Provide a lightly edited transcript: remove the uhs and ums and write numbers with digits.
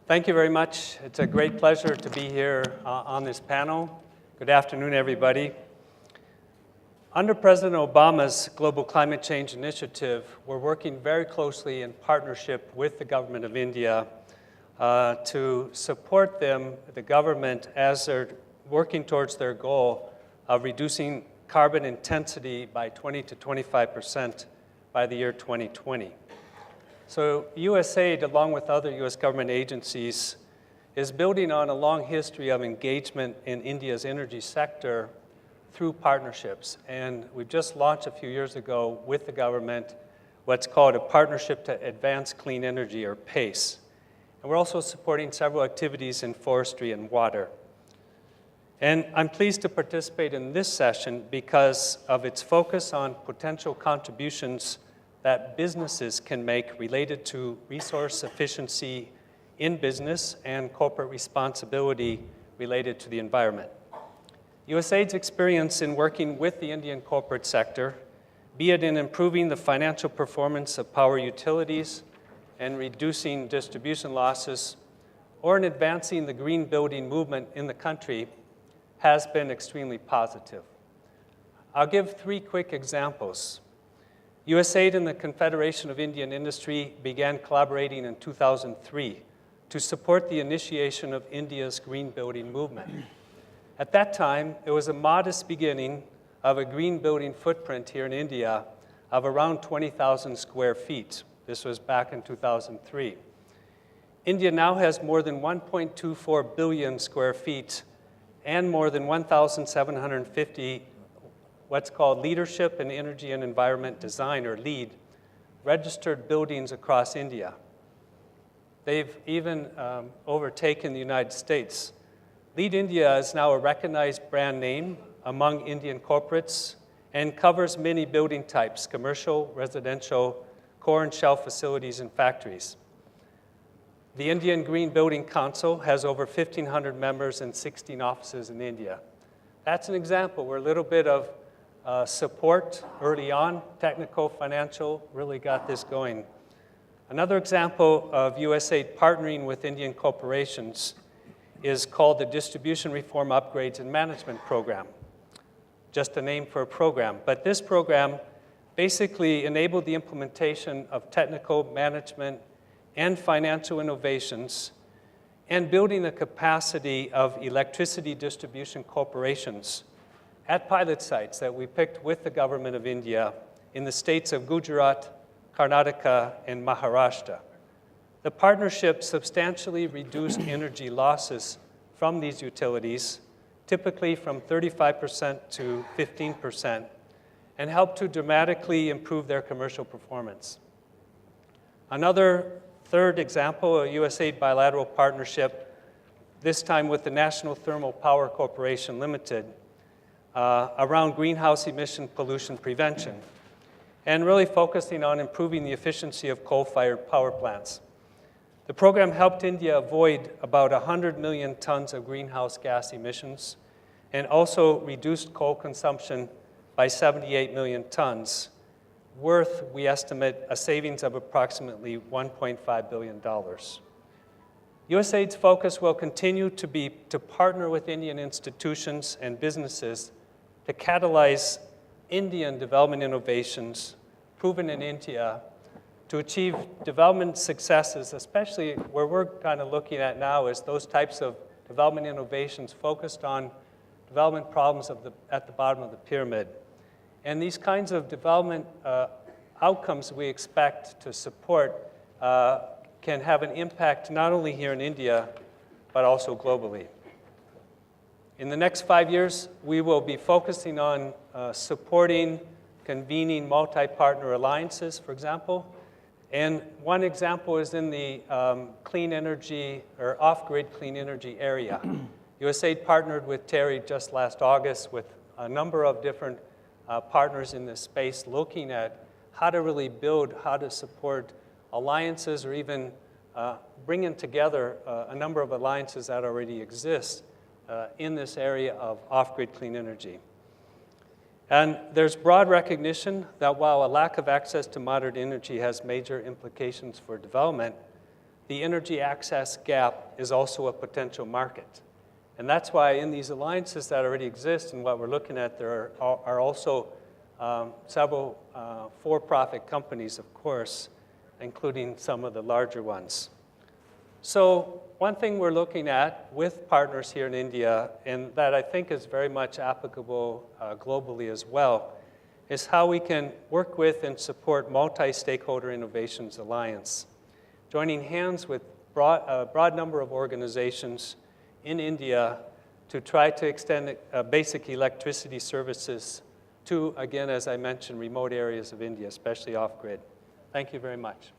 Thank you very much. It's a great pleasure to be here on this panel. Good afternoon, everybody. Under President Obama's Global Climate Change Initiative, we're working very closely in partnership with the government of India to support them, the government, as they're working towards their goal of reducing carbon intensity by 20 to 25% by the year 2020. So USAID, along with other US government agencies, is building on a long history of engagement in India's energy sector through partnerships. And we've just launched a few years ago with the government what's called a Partnership to Advance Clean Energy, or PACE. And we're also supporting several activities in forestry and water. And I'm pleased to participate in this session because of its focus on potential contributions that businesses can make related to resource efficiency in business and corporate responsibility related to the environment. USAID's experience in working with the Indian corporate sector, be it in improving the financial performance of power utilities and reducing distribution losses, or in advancing the green building movement in the country, has been extremely positive. I'll give three quick examples. USAID and the Confederation of Indian Industry began collaborating in 2003 to support the initiation of India's green building movement. At that time, it was a modest beginning of a green building footprint here in India of around 20,000 square feet. This was back in 2003. India now has more than 1.24 billion square feet and more than 1,750 what's called Leadership in Energy and Environment Design, or LEED, registered buildings across India. They've even overtaken the United States. LEED India is now a recognized brand name among Indian corporates and covers many building types: commercial, residential, core and shell facilities, and factories. The Indian Green Building Council has over 1,500 members and 16 offices in India. That's an example where a little bit of support early on, technical, financial, really got this going. Another example of USAID partnering with Indian corporations is called the Distribution Reform Upgrades and Management Program. Just a name for a program. But this program basically enabled the implementation of technical, management, and financial innovations, and building the capacity of electricity distribution corporations at pilot sites that we picked with the government of India in the states of Gujarat, Karnataka, and Maharashtra. The partnership substantially reduced energy losses from these utilities, typically from 35% to 15%, and helped to dramatically improve their commercial performance. Another third example, a USAID bilateral partnership, this time with the National Thermal Power Corporation Limited, around greenhouse emission pollution prevention, and really focusing on improving the efficiency of coal-fired power plants. The program helped India avoid about 100 million tons of greenhouse gas emissions and also reduced coal consumption by 78 million tons, worth, we estimate, a savings of approximately $1.5 billion. USAID's focus will continue to be to partner with Indian institutions and businesses to catalyze Indian development innovations proven in India to achieve development successes, especially where we're kind of looking at now is those types of development innovations focused on development problems at the bottom of the pyramid. And these kinds of development outcomes we expect to support can have an impact not only here in India, but also globally. In the next 5 years, we will be focusing on supporting, convening multi-partner alliances, for example. And one example is in the clean energy or off-grid clean energy area. USAID partnered with Terry just last August with a number of different partners in this space looking at how to really build, how to support alliances, or even bringing together a number of alliances that already exist in this area of off-grid clean energy. And there's broad recognition that while a lack of access to modern energy has major implications for development, the energy access gap is also a potential market. And that's why in these alliances that already exist and what we're looking at, there are also several for-profit companies, of course, including some of the larger ones. So one thing we're looking at with partners here in India, and that I think is very much applicable globally as well, is how we can work with and support multi-stakeholder innovations alliance, joining hands with a broad number of organizations in India to try to extend basic electricity services to, again, as I mentioned, remote areas of India, especially off-grid. Thank you very much.